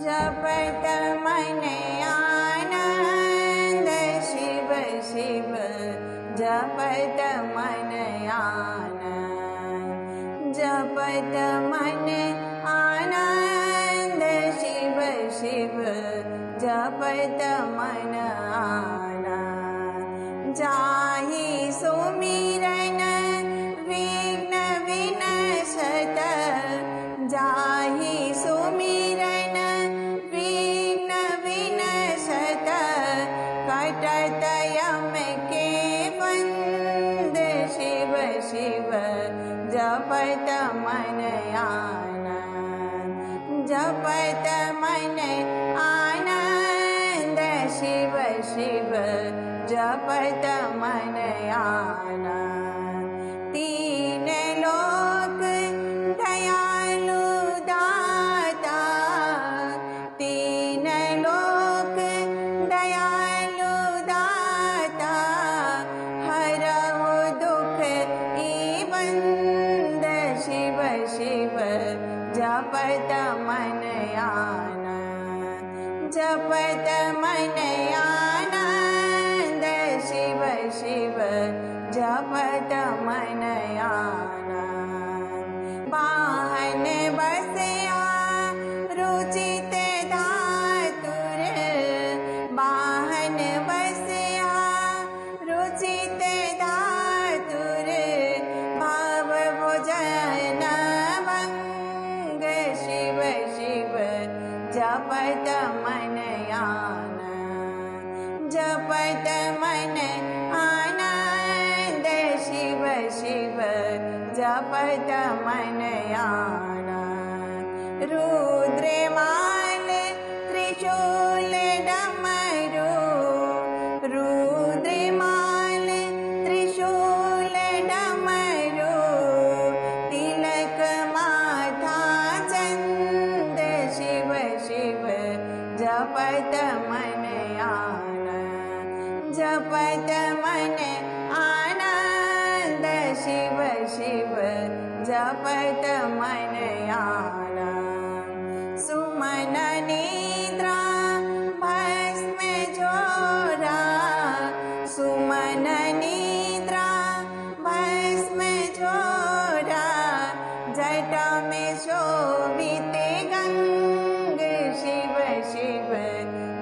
जपत मन आनंद शिव शिव जपत मन आनंद जपत मन आनंद शिव शिव जपत मन आनंद जाहि सुमिरन विघ्न विनशत जाहि सुमिरन विघ्न विनशत कटत यम के बंद शिव शिव जपत मन आनंद जपत मन आनंद शिव शिव जपत मन आनंद तीन लोक दयालु दाता तीन लोक दयालु दाता हरहु दुख ई बंद शिव शिव जपत मन आनंद जपत मन आनंद शिव शिव जपत मन आनंद वाहन बसया रुचित धातुर वाहन बसया रुचित धातुर भाव भोजन भंग शिव शिव जपत मन आनंद जपत मन आनंद शिव शिव जपत मन आनंद रुद्रमाल त्रिशूल डमरू रुद्रमाल त्रिशूल डमरू तिलक माथा चंद शिव शिव जपत मन आनंद जपत मन आनंद शिव शिव जपत मन आनंद सुमन निद्रा भस्म झोरा सुमन निद्रा भस्म झोरा जटा में शोभित गंग शिव शिव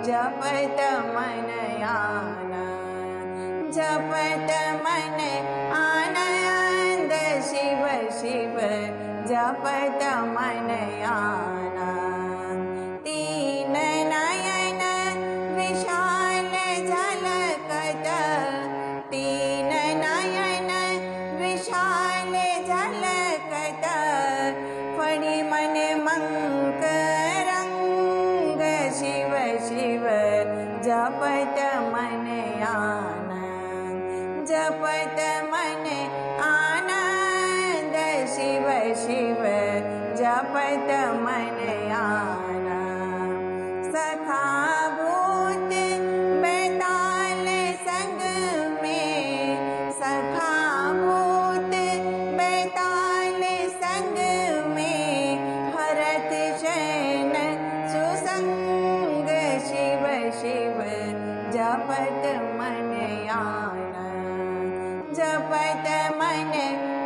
जपत मन आनंद जपत मन आनंद शिव शिव जपत मन आनंद तीन नयन विशाल झलकत तीन नयन विशाल झलकत फणि मन मंक रंग शिव शिव जपत मन आनंद जपत मन आनंद शिव शिव जपत मन आनंद सखा भूत बैताल संग में सखा भूत बैताल संग में हरत शयन सुसंग शिव शिव जपत मन आनंद जपत मन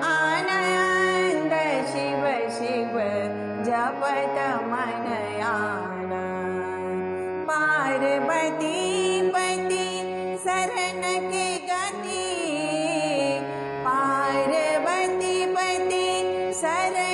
आनंद शिव शिव जपत मन आनंद पार्वती पति शरण के गति पार्वती पति शरण